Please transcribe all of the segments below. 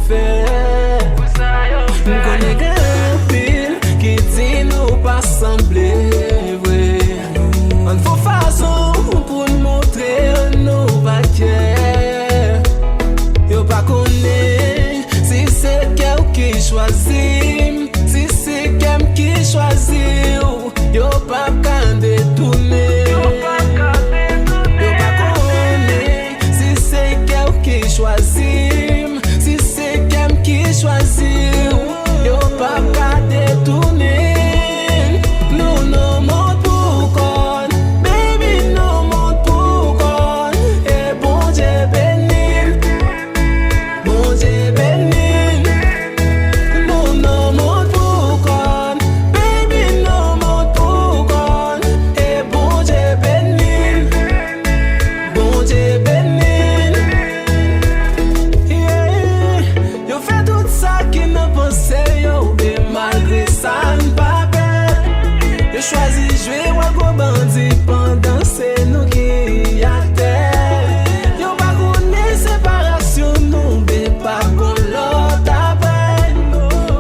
fait. M'connais grand pile qui dit nous pas sembler vrai. On faut façon pour nous montrer nous pas care. Yo pas connaît si c'est quelqu'un qui choisit, si c'est quelqu'un qui choisit. Yo pas qu'à détourner. Yo pas connaît si c'est quelqu'un qui choisit, si c'est quelqu'un qui choisit. Yo pas qu'à détourner. Nous nous montre pourquoi, baby nous montre pourquoi. Et bon Dieu béni, bon Dieu béni. Nous nous montre pourquoi, baby nous montre pourquoi. Et bon Dieu béni, bon Dieu béni. Yeah. Yo fait tout ça qui ne pensait yo, mais malgré ça n'pas peur. Yo choisi jouer ou go bandit pendant c'est nous qui a terre. Yo pas connaît séparation nous, mais pas qu'on l'autre après.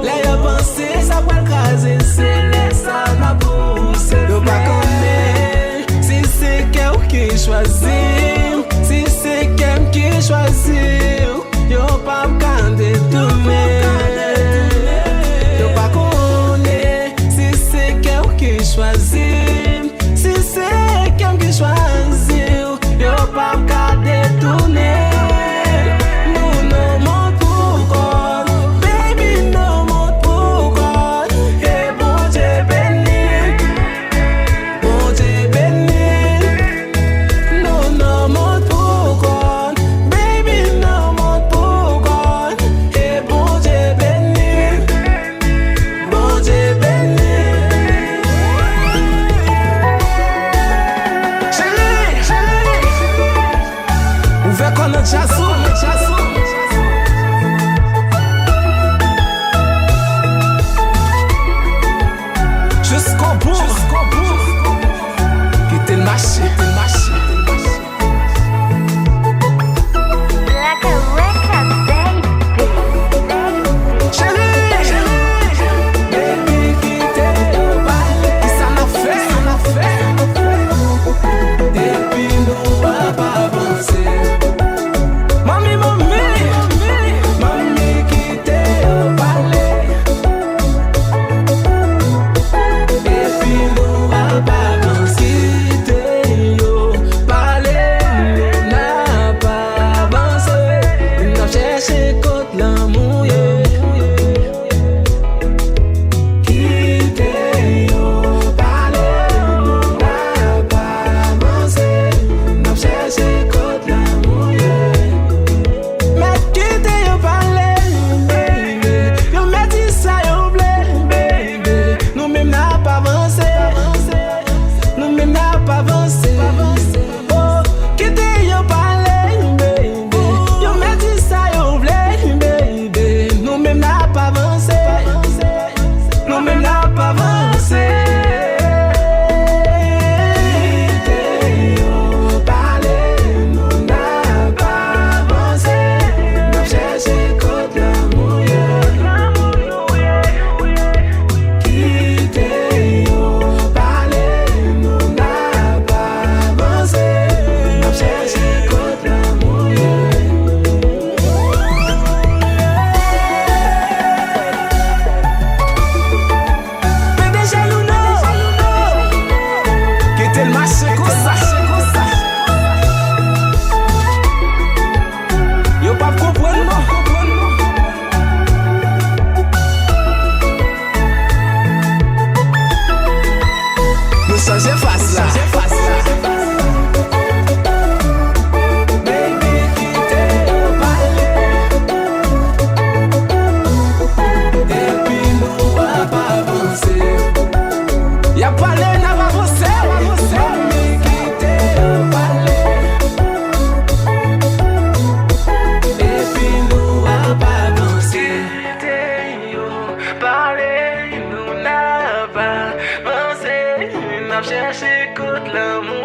Là yo pensé ça va craser, c'est là ça n'a poussé. Yo pas connaît si c'est quelqu'un qui choisit, si c'est quelqu'un qui choisit. Yo pas qu'à détourner. Yo pas connaît si c'est quelqu'un qui choisit, si c'est quelqu'un qui choisit. Yo pas qu'à détourner. Nous nous montre pourquoi, baby nous montre pourquoi. Et bon Dieu béni, bon Dieu béni. Nous nous montre pourquoi, baby nous montre pourquoi. Et bon Dieu béni, bon Dieu béni. Chérie, ouvert qu'on a chassou. Jusqu'au bout, quitter le marché. Baby, quitter le palais. Qui ça n'a fait? Et puis nous va pas avancer. Mami, quitter le palais. Et puis nous va pas avancer. Quitter le palais, nous n'a pas avancé. Nous avons cherché contre l'amour. Quitter le palais, nous n'a pas avancé. Nous avons cherché contre l'amour. Mais quitter le palais, baby. Yo m'a dit ça, yo blé, baby. Nous même n'a pas avancé. Nous même n'a pas avancé. Oh, quitter le palais, baby. Yo m'a dit ça, yo blé, baby. Nous même n'a pas avancé. Nous même n'a pas avancé. Quitter le palais, nous n'a pas avancé. Nous avons cherché contre l'amour. Quitter le palais, nous n'a pas avancé. Nous avons cherché contre l'amour. Mais déjà nous non, quitter le marché konsa. Yo pas comprendre non. Nous changer face là. Baby, quitter le palais. Et puis nous va pas avancer. Y'a pas l'air n'a pas avancé. Mami, quitter le palais. Et puis nous va pas avancer. Quitter le palais, nous n'a pas avancé. Nous avons cherché contre l'amour.